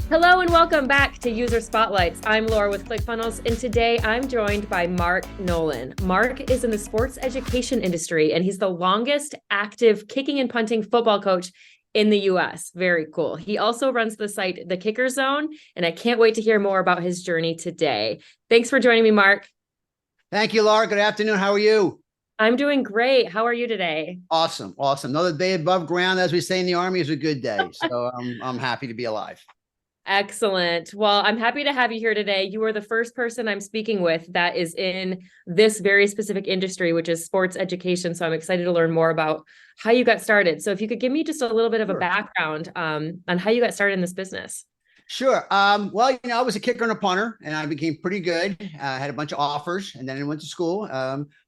Hello and welcome back to User Spotlights. I'm Laura with ClickFunnels, and today I'm joined by Marc Nolan. Marc is in the sports education industry, and he's the longest active kicking and punting football coach in the US. Very cool. He also runs the site The Kicker Zone, and I can't wait to hear more about his journey today. Thanks for joining me, Marc. Thank you, Laura. Good afternoon. How are you? I'm doing great. How are you today? Awesome. Awesome. Another day above ground, as we say in the Army, is a good day. So I'm happy to be alive. Excellent. Well, I'm happy to have you here today. You are the first person I'm speaking with that is in this very specific industry, which is sports education. So I'm excited to learn more about how you got started. So if you could give me just a little bit of a Sure. background on how you got started in this business. Sure. Well, I was a kicker and a punter, and I became pretty good. I had a bunch of offers, and then I went to school.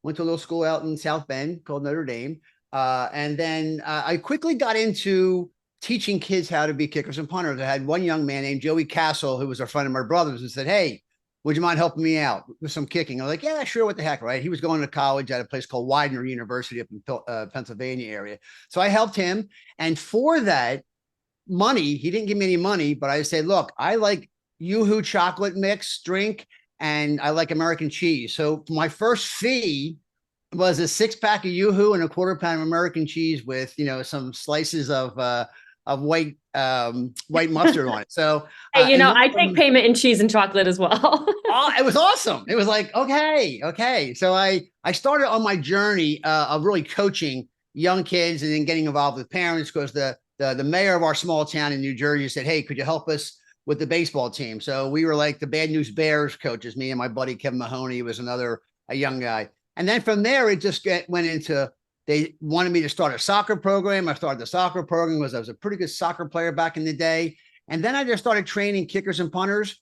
Went to a little school out in South Bend called Notre Dame. And then I quickly got into teaching kids how to be kickers and punters. I had one young man named Joey Castle, who was a friend of my brother's, and said, "Hey, would you mind helping me out with some kicking?" I was like, "Yeah, sure. What the heck?" Right. He was going to college at a place called Widener University up in Pennsylvania area. So I helped him. And for that money, he didn't give me any money, but I said, "Look, I like Yoo-hoo chocolate mix drink, and I like American cheese." So my first fee was a 6-pack of Yoo-hoo and a quarter pound of American cheese with, some slices of white mustard on it. So Hey, it went I take from, payment in cheese and chocolate as well. it was awesome. It was like, okay. So I started on my journey of really coaching young kids and then getting involved with parents because the mayor of our small town in New Jersey said, "Hey, could you help us with the baseball team?" So we were like the Bad News Bears coaches, me and my buddy Kevin Mahoney was a young guy. And then from there, it just went into, they wanted me to start a soccer program. I started the soccer program because I was a pretty good soccer player back in the day. And then I just started training kickers and punters.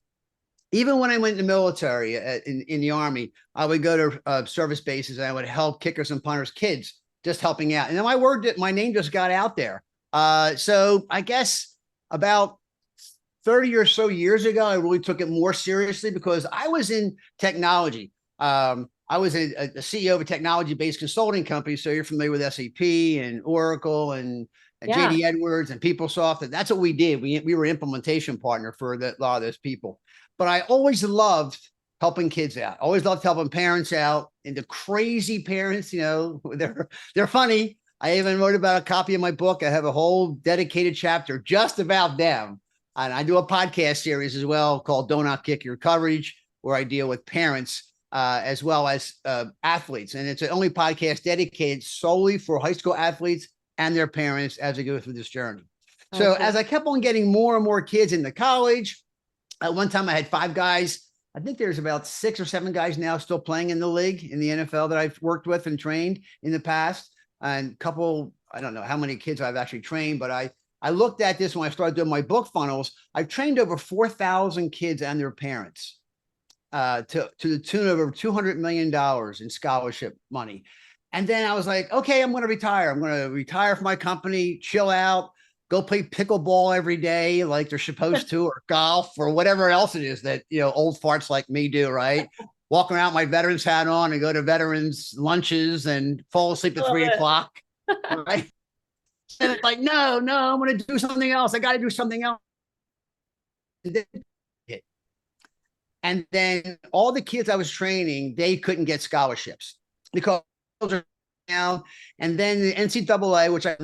Even when I went in the military, in the Army, I would go to service bases and I would help kickers and punters, kids, just helping out. And then my name just got out there. So I guess about 30 or so years ago, I really took it more seriously because I was in technology. I was a CEO of a technology-based consulting company. So you're familiar with SAP and Oracle and Yeah. JD Edwards and PeopleSoft. And that's what we did. We were implementation partner for a lot of those people. But I always loved helping kids out. Always loved helping parents out. And the crazy parents, they're funny. I even wrote about a copy of my book. I have a whole dedicated chapter just about them. And I do a podcast series as well called "Don't Outkick Your Coverage," where I deal with parents as well as athletes. And it's the only podcast dedicated solely for high school athletes and their parents as they go through this journey. So Okay. as I kept on getting more and more kids into college, at one time I had 5 guys. I think there's about 6 or 7 guys now still playing in the league in the NFL that I've worked with and trained in the past. And a couple, I don't know how many kids I've actually trained, but I looked at this when I started doing my book funnels. I've trained over 4,000 kids and their parents to the tune of over $200 million in scholarship money. And then I was like, okay, I'm going to retire. I'm going to retire from my company, chill out, go play pickleball every day like they're supposed to, or golf, or whatever else it is that, old farts like me do, right? Walk around with my veterans hat on and go to veterans lunches and fall asleep at I love 3 o'clock, right? And it's like, no, I'm going to do something else. I got to do something else. And then all the kids I was training, they couldn't get scholarships because now, and then the NCAA, which I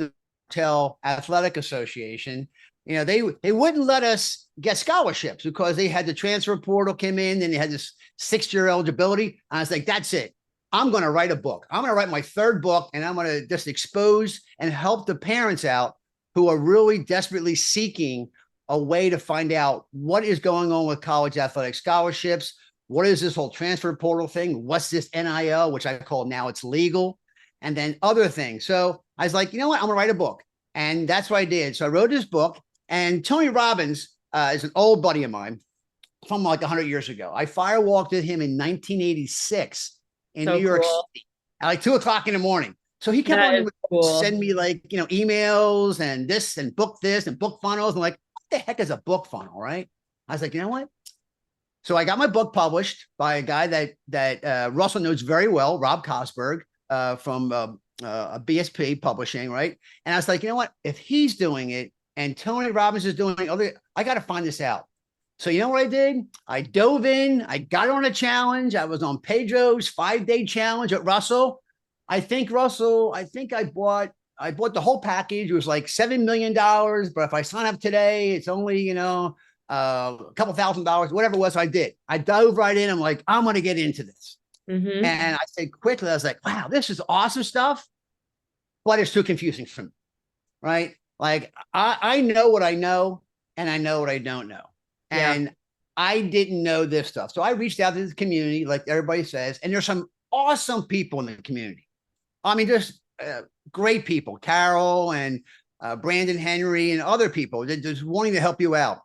tell Athletic Association, they wouldn't let us get scholarships because they had the transfer portal came in and they had this 6-year eligibility. And I was like, that's it. I'm going to write a book. I'm going to write my 3rd book, and I'm going to just expose and help the parents out who are really desperately seeking a way to find out what is going on with college athletic scholarships. What is this whole transfer portal thing? What's this NIL, which I call now it's legal, and then other things. So I was like, you know what? I'm going to write a book. And that's what I did. So I wrote this book, and Tony Robbins is an old buddy of mine from like 100 years ago. I firewalked with him in 1986 in New So York cool. City at like 2 o'clock in the morning. So he kept That on is cool. send me like, emails and this and book funnels. And like, what the heck is a book funnel, right? I was like, you know what? So I got my book published by a guy that Russell knows very well, Rob Cosberg, from BSP Publishing, right? And I was like, you know what? If he's doing it and Tony Robbins is doing it, I got to find this out. So you know what I did? I dove in. I got on a challenge. I was on Pedro's 5-day challenge at Russell. I think I bought the whole package. It was like $7 million. But if I sign up today, it's only, a couple $1,000, whatever it was. So I did. I dove right in. I'm like, I'm going to get into this. Mm-hmm. And I said quickly, I was like, wow, this is awesome stuff, but it's too confusing for me. Right. Like I know what I know and I know what I don't know. Yeah. And I didn't know this stuff. So I reached out to the community, like everybody says, and there's some awesome people in the community. I mean, just great people, Carol and Brandon Henry and other people that just wanting to help you out.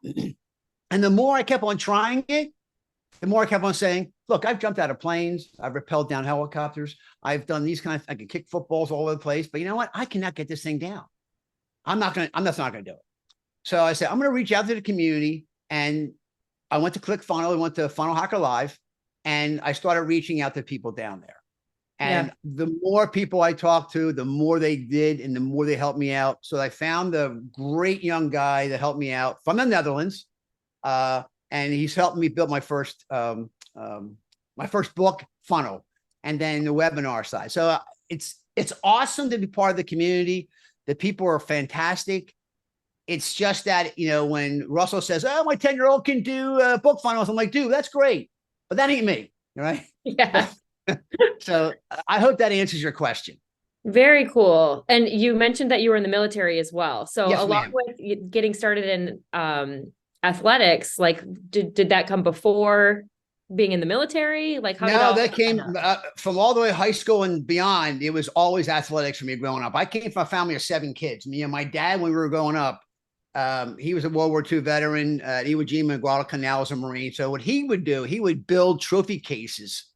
And the more I kept on trying it, the more I kept on saying, look, I've jumped out of planes. I've rappelled down helicopters. I've done these kinds I can kick footballs all over the place, but you know what? I cannot get this thing down. I'm just not going to do it. So I said, I'm going to reach out to the community. And I went to ClickFunnels, I went to Funnel Hacker Live, and I started reaching out to people down there. And the more people I talked to, the more they did and the more they helped me out. So I found a great young guy that helped me out from the Netherlands. And he's helped me build my first book funnel and then the webinar side. So it's awesome to be part of the community. The people are fantastic. It's just that, when Russell says, oh, my 10-year-old can do book funnels, I'm like, dude, that's great, but that ain't me. Right. Yeah. So I hope that answers your question. Very cool. And you mentioned that you were in the military as well. So Yes, along with getting started in athletics, like did that come before being in the military? Like how No, that came from all the way high school and beyond. It was always athletics for me growing up. I came from a family of 7 kids. Me and my dad, when we were growing up, he was a World War II veteran at Iwo Jima and Guadalcanal as a Marine. So what he would do, he would build trophy cases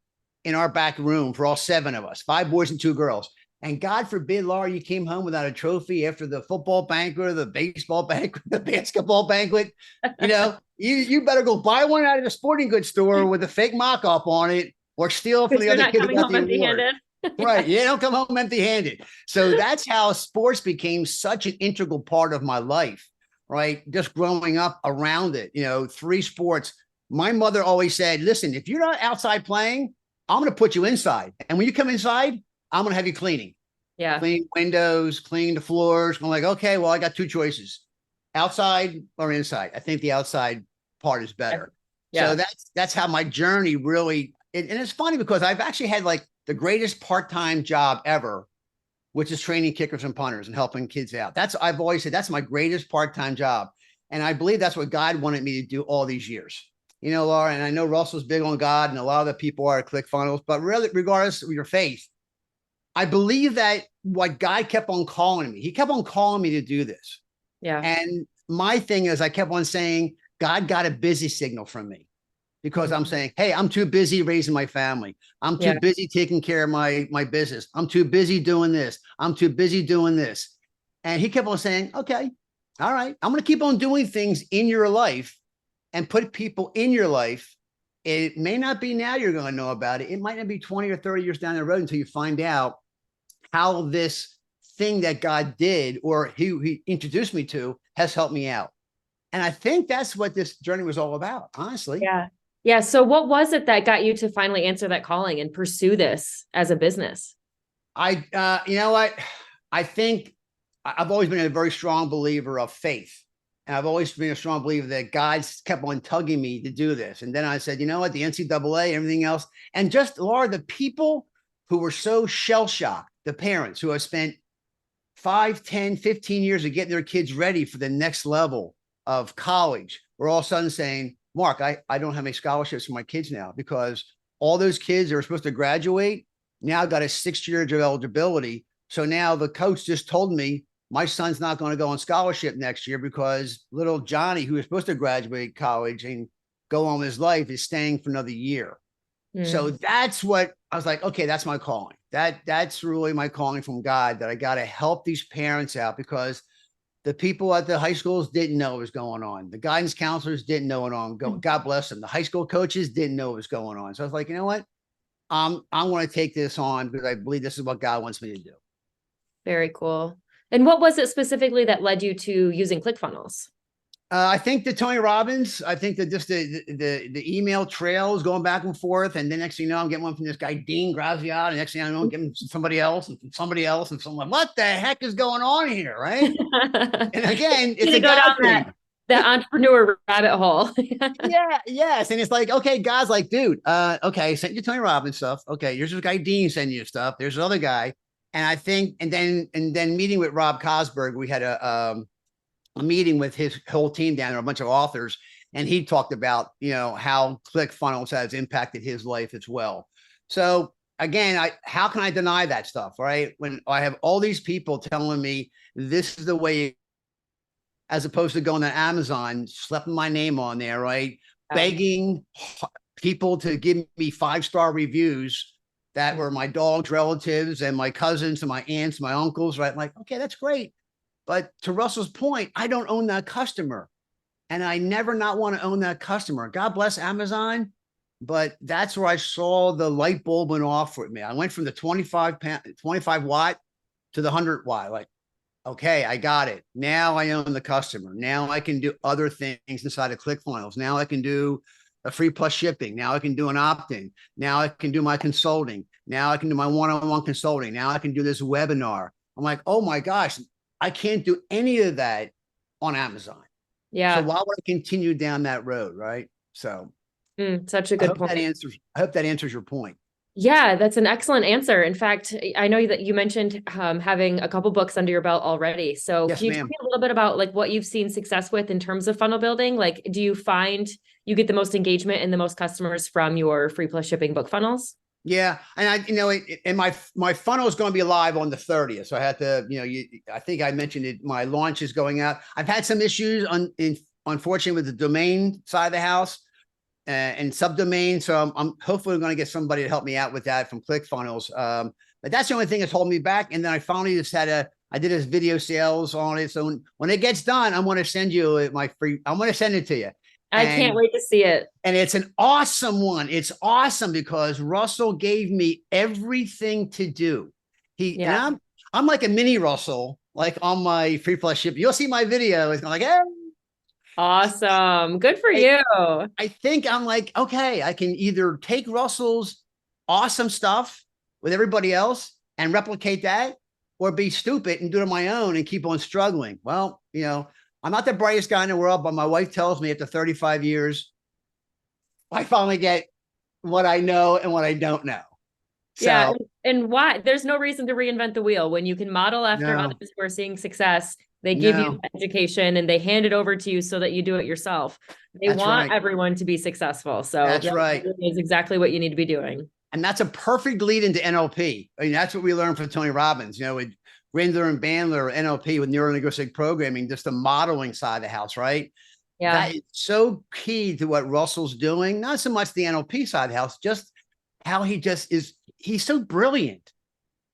in our back room for all 7 of us, 5 boys and 2 girls. And God forbid, Laura, you came home without a trophy after the football banquet or the baseball banquet, the basketball banquet. You better go buy one out of the sporting goods store with a fake mock-up on it or steal from the other kid who got the award. Right. Yeah, don't come home empty-handed. So that's how sports became such an integral part of my life, right? Just growing up around it, 3 sports. My mother always said, listen, if you're not outside playing, I'm going to put you inside. And when you come inside, I'm going to have you cleaning. Yeah. Cleaning windows, cleaning the floors. I'm like, okay, well, I got 2 choices, outside or inside. I think the outside part is better. Yeah. So that's how my journey really, and it's funny because I've actually had like the greatest part-time job ever, which is training kickers and punters and helping kids out. I've always said that's my greatest part-time job. And I believe that's what God wanted me to do all these years. Laura, and I know Russell's big on God and a lot of the people are at ClickFunnels, but really, regardless of your faith, I believe that what God kept on calling me, he kept on calling me to do this. Yeah. And my thing is I kept on saying, God got a busy signal from me because I'm saying, hey, I'm too busy raising my family. I'm too busy taking care of my business. I'm too busy doing this. I'm too busy doing this. And he kept on saying, okay, all right, I'm going to keep on doing things in your life and put people in your life. It may not be now you're going to know about it. It might not be 20 or 30 years down the road until you find out how this thing that God did or he introduced me to has helped me out. And I think that's what this journey was all about, honestly. Yeah. Yeah. So what was it that got you to finally answer that calling and pursue this as a business? You know what? I think I've always been a very strong believer of faith. And I've always been a strong believer that God's kept on tugging me to do this. And then I said, you know what? The NCAA, everything else. And just, Laura, the people who were so shell-shocked, the parents who have spent 5, 10, 15 years of getting their kids ready for the next level of college, were all of a sudden saying, Mark, I don't have any scholarships for my kids now because all those kids that were supposed to graduate now got a 6 years of eligibility. So now the coach just told me, my son's not going to go on scholarship next year because little Johnny, who was supposed to graduate college and go on with his life, is staying for another year. So that's what I was like, okay, that's my calling. That's really my calling from God, that I got to help these parents out because the people at the high schools didn't know what was going on. The guidance counselors didn't know what was going on. God bless them. The high school coaches didn't know what was going on. So I was like, you know what? I'm going to take this on because I believe this is what God wants me to do. Very cool. And what was it specifically that led you to using ClickFunnels? I think the Tony Robbins. I think that just the email trails going back and forth, and the next thing you know, I'm getting one from this guy Dean Graziad, and next thing I know, I'm getting somebody else and somebody else and someone. What the heck is going on here, right? And again, it's To a go God down thing. that entrepreneur rabbit hole. Yeah, yes. And it's like, okay, guys, like, dude, okay, sent you Tony Robbins stuff. Okay, here's this guy Dean sending you stuff. There's another guy. And I think, and then meeting with Rob Cosberg, we had a meeting with his whole team down there, a bunch of authors, and he talked about, how ClickFunnels has impacted his life as well. So again, how can I deny that stuff, right? When I have all these people telling me this is the way, as opposed to going to Amazon, slapping my name on there, right? Begging people to give me 5-star reviews that were my dog's relatives and my cousins and my aunts, my uncles, right? Like, okay, that's great. But to Russell's point, I don't own that customer. And I never not want to own that customer. God bless Amazon. But that's where I saw the light bulb went off with me. I went from the 25 watt to the 100 watt. Like, okay, I got it. Now I own the customer. Now I can do other things inside of ClickFunnels. Now I can do a free plus shipping. Now I can do an opt-in. Now I can do my consulting. Now I can do my one-on-one consulting. Now I can do this webinar. I'm like, oh my gosh, I can't do any of that on Amazon. Yeah. So why would I continue down that road, right? So such a good point. I hope that answers your point. Yeah, that's an excellent answer. In fact, I know that you mentioned having a couple books under your belt already. So Yes, can you tell me a little bit about like what you've seen success with in terms of funnel building? Like, do you find you get the most engagement and the most customers from your free plus shipping book funnels? Yeah, and and my funnel is going to be live on the 30th. So I had to, I think I mentioned it. My launch is going out. I've had some issues unfortunately with the domain side of the house. And subdomain. So I'm hopefully going to get somebody to help me out with that from ClickFunnels. But that's the only thing that's holding me back. And then I finally just I did this video sales on it. So when it gets done, I'm going to send you I'm going to send it to you. I can't wait to see it. And it's an awesome one. It's awesome because Russell gave me everything to do. And I'm like a mini Russell, like on my free plus ship. You'll see my video. It's like, hey, awesome. Good for you. I think I'm like, okay, I can either take Russell's awesome stuff with everybody else and replicate that, or be stupid and do it on my own and keep on struggling. Well, I'm not the brightest guy in the world, but my wife tells me after 35 years, I finally get what I know and what I don't know. So, yeah. And why? There's no reason to reinvent the wheel when you can model after others who are seeing success. They give you education and they hand it over to you so that you do it yourself. They want everyone to be successful. So that's right. Is exactly what you need to be doing. And that's a perfect lead into NLP. I mean, that's what we learned from Tony Robbins, with Rindler and Bandler, NLP with neuro-linguistic programming, just the modeling side of the house, right? Yeah. That is so key to what Russell's doing. Not so much the NLP side of the house, just how he just is. He's so brilliant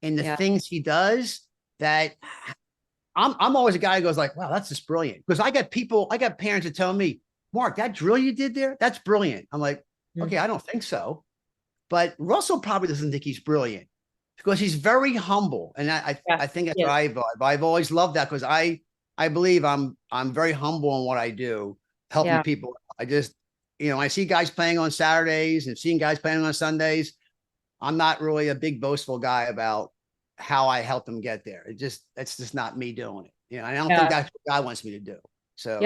in the things he does that I'm always a guy who goes like, wow, that's just brilliant. Because I got parents that tell me, Mark, that drill you did there, that's brilliant. I'm like, okay, I don't think so. But Russell probably doesn't think he's brilliant because he's very humble. And I think that's what I've always loved that, because I believe I'm very humble in what I do, helping people. I just, I see guys playing on Saturdays and seeing guys playing on Sundays. I'm not really a big boastful guy about how I help them get there. It's just not me doing it. I don't think that's what God wants me to do. So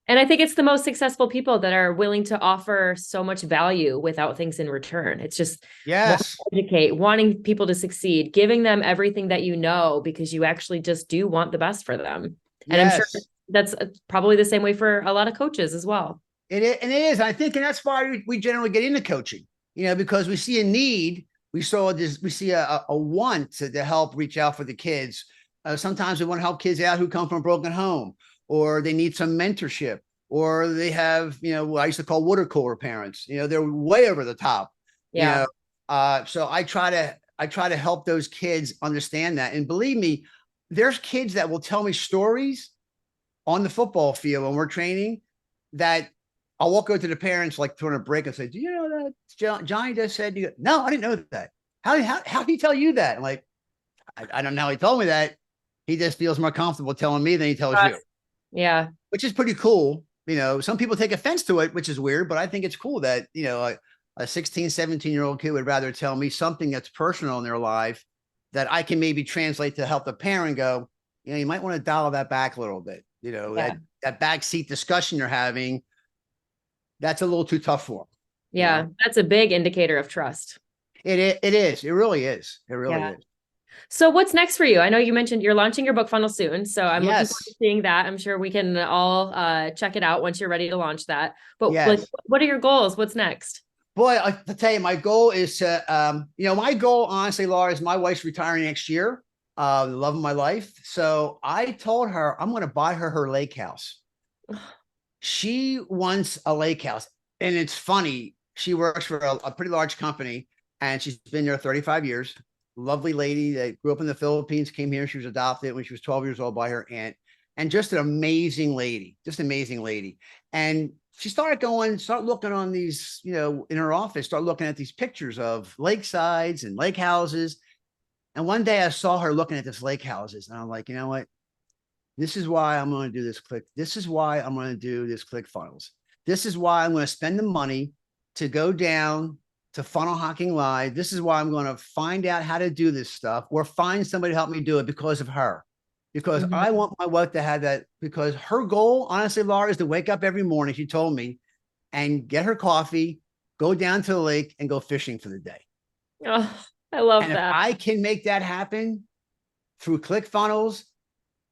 and I think it's the most successful people that are willing to offer so much value without things in return. It's just educate, wanting people to succeed, giving them everything that you know, because you actually just do want the best for them. And I'm sure that's probably the same way for a lot of coaches as well. It is. I think, and that's why we generally get into coaching, because we see a need. We see a want to help reach out for the kids. Sometimes we want to help kids out who come from a broken home, or they need some mentorship, or they have, what I used to call water cooler parents. They're way over the top. So I try to help those kids understand that. And believe me, there's kids that will tell me stories on the football field when we're training that I'll walk over to the parents like during a break and say, do you know that Johnny just said? You go, no, I didn't know that. How did he tell you that? I'm like, I don't know how he told me that. He just feels more comfortable telling me than he tells you. Yeah. Which is pretty cool. some people take offense to it, which is weird, but I think it's cool that, a 16, 17-year-old kid would rather tell me something that's personal in their life that I can maybe translate to help the parent go, you might want to dial that back a little bit. Yeah. That backseat discussion you're having, that's a little too tough for them. Yeah. That's a big indicator of trust. It is. It really is. It really is. So what's next for you? I know you mentioned you're launching your book funnel soon, so I'm looking forward to seeing that. I'm sure we can all check it out once you're ready to launch that. But like, what are your goals? What's next? Boy, I tell you, my goal is to, my goal, honestly, Laura, is my wife's retiring next year, the love of my life. So I told her I'm going to buy her lake house. She wants a lake house. And it's funny. She works for a pretty large company, and she's been there 35 years. Lovely lady that grew up in the Philippines, came here. She was adopted when she was 12 years old by her aunt, and just an amazing lady, And she started looking on these, in her office, start looking at these pictures of lakesides and lake houses. And one day I saw her looking at this lake houses, and I'm like, you know what? This is why I'm going to do this This is why I'm going to do this ClickFunnels. This is why I'm going to spend the money to go down to Funnel Hacking Live. This is why I'm going to find out how to do this stuff, or find somebody to help me do it because of her. Because I want my wife to have that, because her goal, honestly, Laura, is to wake up every morning, she told me, and get her coffee, go down to the lake, and go fishing for the day. Oh, I love that. If I can make that happen through ClickFunnels,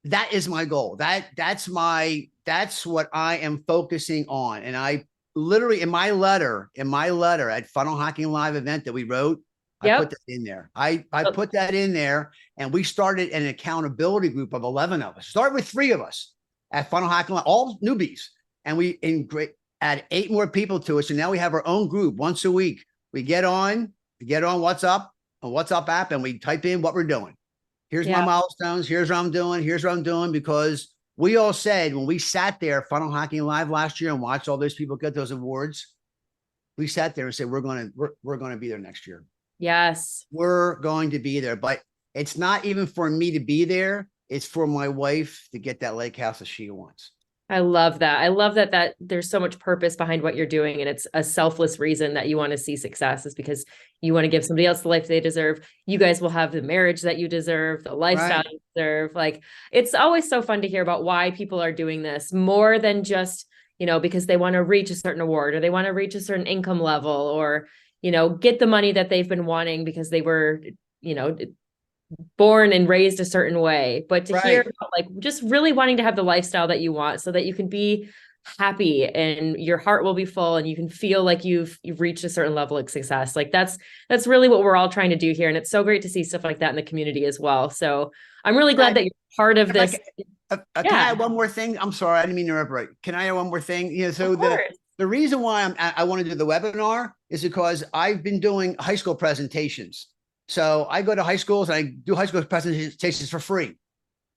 that is my goal. That's what I am focusing on. And I literally, in my letter at Funnel Hacking Live event that we wrote, I put that in there. I put that in there, and we started an accountability group of 11 of us. Started with 3 of us at Funnel Hacking Live, all newbies. And we add 8 more people to it. So now we have our own group once a week. We get on WhatsApp, a WhatsApp app, and we type in what we're doing. Here's my milestones. Here's what I'm doing. Here's what I'm doing. Because we all said, when we sat there Funnel Hacking Live last year and watched all those people get those awards, we sat there and said, we're going to be there next year. Yes. We're going to be there, but it's not even for me to be there. It's for my wife to get that lake house that she wants. I love that. I love that there's so much purpose behind what you're doing. And it's a selfless reason that you want to see success, is because you want to give somebody else the life they deserve. You guys will have the marriage that you deserve, the lifestyle you deserve. Like, it's always so fun to hear about why people are doing this, more than just, because they want to reach a certain award, or they want to reach a certain income level, or, get the money that they've been wanting because they were, born and raised a certain way. But to hear about, like, just really wanting to have the lifestyle that you want, so that you can be happy and your heart will be full and you can feel like you've reached a certain level of success. Like, that's really what we're all trying to do here. And it's so great to see stuff like that in the community as well. So I'm really glad that you're part of this. Can I add one more thing? I'm sorry, I didn't mean to interrupt. Can I add one more thing? So the reason why I want to do the webinar is because I've been doing high school presentations. So I go to high schools and I do high school presentations for free.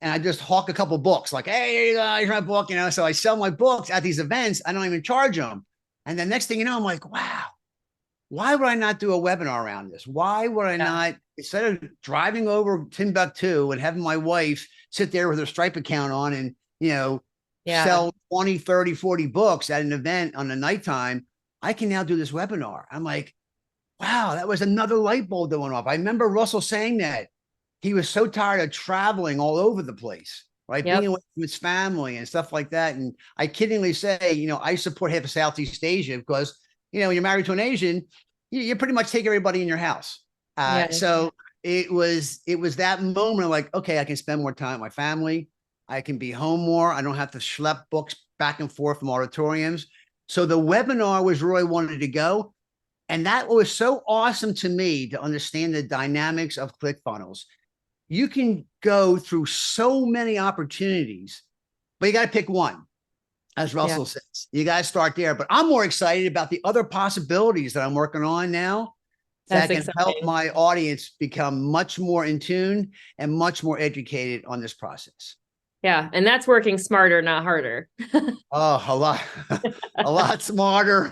And I just hawk a couple books, like, hey, here you go, here's my book, So I sell my books at these events. I don't even charge them. And the next thing you know, I'm like, wow, why would I not do a webinar around this? Why would I not, instead of driving over Timbuktu and having my wife sit there with her Stripe account on and, sell 20, 30, 40 books at an event on the nighttime, I can now do this webinar. I'm like, wow, that was another light bulb that went off. I remember Russell saying that he was so tired of traveling all over the place, right? Being away from his family and stuff like that. And I kiddingly say, I support half of Southeast Asia because, when you're married to an Asian, you pretty much take everybody in your house. So it was that moment of like, okay, I can spend more time with my family. I can be home more. I don't have to schlep books back and forth from auditoriums. So the webinar was really wanted to go. And that was so awesome to me to understand the dynamics of ClickFunnels. You can go through so many opportunities, but you got to pick one, as Russell says. You got to start there. But I'm more excited about the other possibilities that I'm working on now that can help my audience become much more in tune and much more educated on this process. Yeah. And that's working smarter, not harder. Oh, a lot smarter.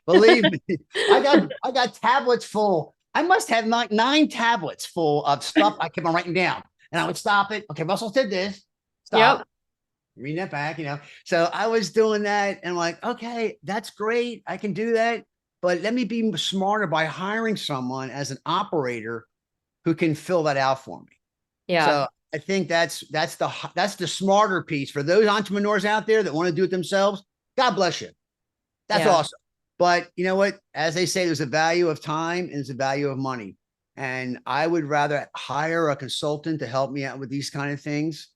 Believe me, I got tablets full. I must have 9 tablets full of stuff I kept on writing down, and I would stop it. Okay, Russell did this. Stop. reading that back, So I was doing that and I'm like, okay, that's great. I can do that. But let me be smarter by hiring someone as an operator who can fill that out for me. Yeah. So I think that's the smarter piece for those entrepreneurs out there that want to do it themselves. God bless you. That's Yeah. awesome. But you know what? As they say, there's a value of time and there's a value of money. And I would rather hire a consultant to help me out with these kind of things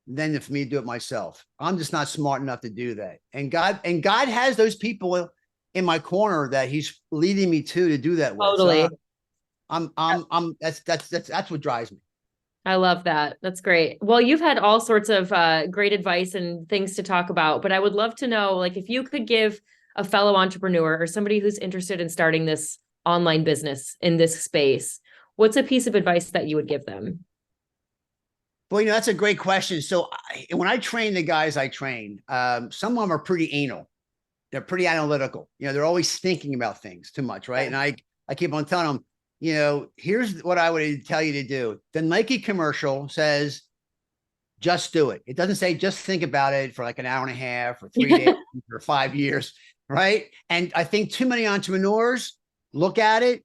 than for me to do it myself. I'm just not smart enough to do that. And God has those people in my corner that He's leading me to do that with. So Totally. that's what drives me. I love that. That's great. Well, you've had all sorts of great advice and things to talk about, but I would love to know, like, if you could give a fellow entrepreneur or somebody who's interested in starting this online business in this space, what's a piece of advice that you would give them? Well, that's a great question. So when I train the guys I train, some of them are pretty anal. They're pretty analytical. They're always thinking about things too much, right? Yeah. And I keep on telling them, here's what I would tell you to do. The Nike commercial says, just do it. It doesn't say just think about it for like an hour and a half or 3 days or 5 years, right? And I think too many entrepreneurs look at it,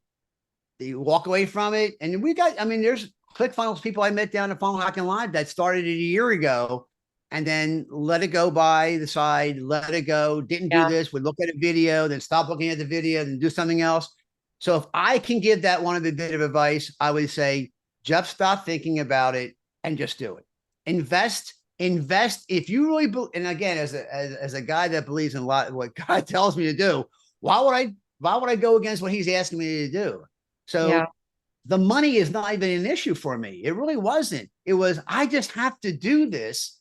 they walk away from it. And there's ClickFunnels people I met down at Funnel Hacking Live that started it a year ago and then let it go by the side, let it go, didn't do Yeah. this, would look at a video, then stop looking at the video, then do something else. So if I can give that one of a bit of advice, I would say, just stop thinking about it and just do it. Invest if you really and again, as a guy that believes in a lot of what God tells me to do, why would I go against what He's asking me to do? Yeah. So the money is not even an issue for me. It really wasn't. It was, I just have to do this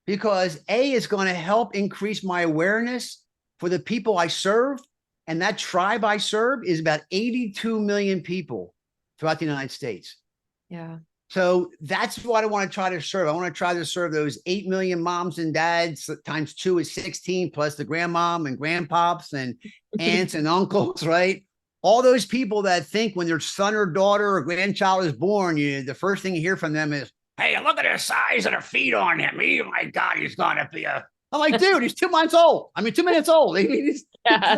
because A, is going to help increase my awareness for the people I serve. And that tribe I serve is about 82 million people throughout the United States. Yeah. So that's what I want to try to serve. I want to try to serve those 8 million moms and dads times 2 is 16, plus the grandmom and grandpops and aunts and uncles, right? All those people that think when their son or daughter or grandchild is born, the first thing you hear from them is, hey, look at the size of the feet on him. Oh my God, he's going to be I'm like, dude, he's 2 months old. 2 minutes old. Yeah.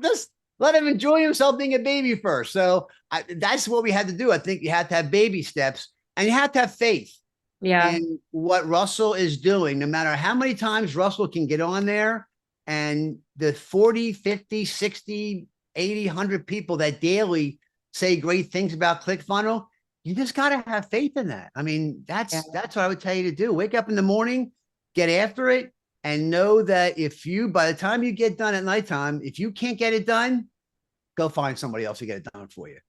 Just let him enjoy himself being a baby first. So that's what we had to do. I think you had to have baby steps and you have to have faith Yeah. in what Russell is doing, no matter how many times Russell can get on there and the 40, 50, 60, 80, 100 people that daily say great things about ClickFunnels. You just got to have faith in that. That's what I would tell you to do. Wake up in the morning, get after it, and know that by the time you get done at nighttime, if you can't get it done, go find somebody else to get it done for you.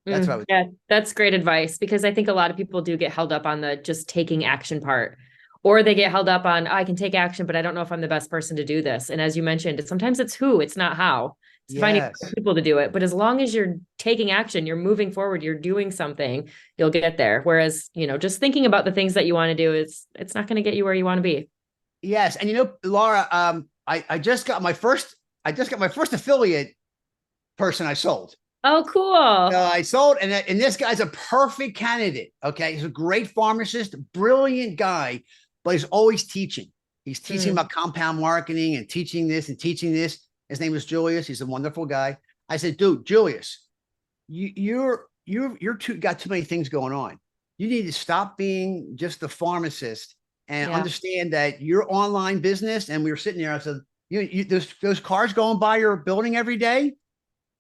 That's what I would. Yeah, that's great advice because I think a lot of people do get held up on the just taking action part, or they get held up on, I can take action, but I don't know if I'm the best person to do this. And as you mentioned, sometimes it's who, it's not how. It's finding people to do it. But as long as you're taking action, you're moving forward, you're doing something, you'll get there. Whereas, just thinking about the things that you want to do it's not going to get you where you want to be. Yes. And Laura, I just got my first affiliate person I sold. Oh, cool. I sold, and this guy's a perfect candidate. Okay. He's a great pharmacist, brilliant guy, but he's always teaching. He's teaching about compound marketing and teaching this and teaching this. His name is Julius. He's a wonderful guy. I said, dude, Julius, you're got too many things going on. You need to stop being just the pharmacist and understand that your online business. And we were sitting there. I said, those cars going by your building every day,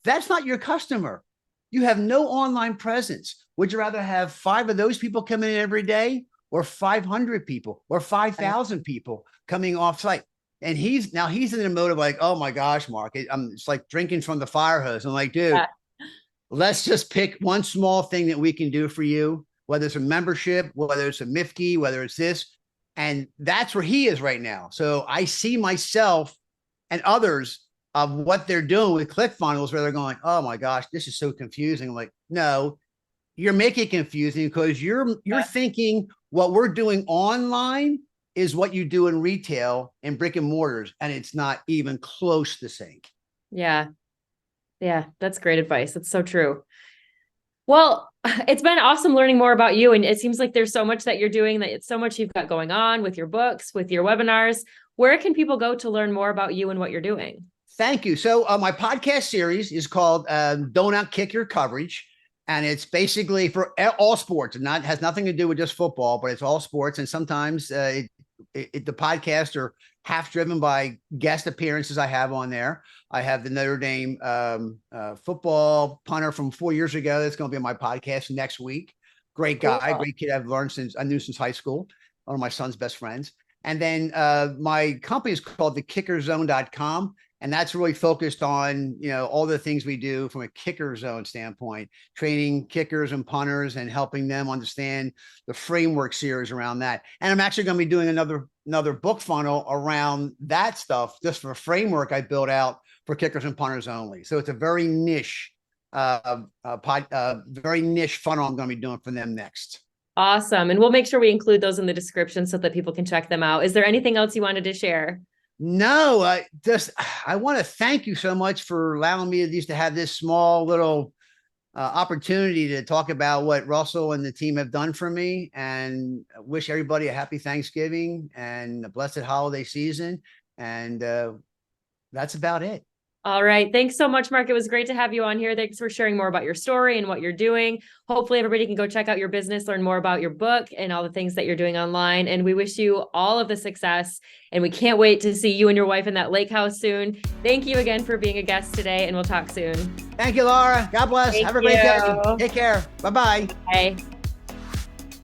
that's not your customer. You have no online presence. Would you rather have 5 of those people coming in every day or 500 people or 5,000 people coming off site? And he's in the mode of like, oh my gosh, Mark, it's like drinking from the fire hose. I'm like, dude, let's just pick one small thing that we can do for you, whether it's a membership, whether it's a Mifke, whether it's this. And that's where he is right now. So I see myself and others of what they're doing with ClickFunnels where they're going, oh my gosh, this is so confusing. I'm like, no, you're making it confusing because you're thinking what we're doing online is what you do in retail and brick and mortars, and it's not even close to sync. Yeah. Yeah, that's great advice. That's so true. Well, it's been awesome learning more about you. And it seems like there's so much that you're doing, that it's so much you've got going on with your books, with your webinars. Where can people go to learn more about you and what you're doing? Thank you. So my podcast series is called Don't Outkick Your Coverage. And it's basically for all sports, and not has nothing to do with just football, but it's all sports. And sometimes the podcasts are half driven by guest appearances I have on there. I have the Notre Dame football punter from 4 years ago that's going to be on my podcast next week. Great guy, Cool. great kid I knew since high school, one of my son's best friends. And then my company is called thekickerzone.com. And that's really focused on, all the things we do from a kicker zone standpoint, training kickers and punters and helping them understand the framework series around that. And I'm actually going to be doing another book funnel around that stuff, just for a framework I built out for kickers and punters only. So it's a very niche, very niche funnel I'm going to be doing for them next. Awesome. And we'll make sure we include those in the description so that people can check them out. Is there anything else you wanted to share? No, I want to thank you so much for allowing me to have this small little opportunity to talk about what Russell and the team have done for me, and wish everybody a happy Thanksgiving and a blessed holiday season. And that's about it. All right. Thanks so much, Marc. It was great to have you on here. Thanks for sharing more about your story and what you're doing. Hopefully everybody can go check out your business, learn more about your book and all the things that you're doing online. And we wish you all of the success. And we can't wait to see you and your wife in that lake house soon. Thank you again for being a guest today, and we'll talk soon. Thank you, Laura. God bless. Have a great day. Take care. Bye-bye. Bye.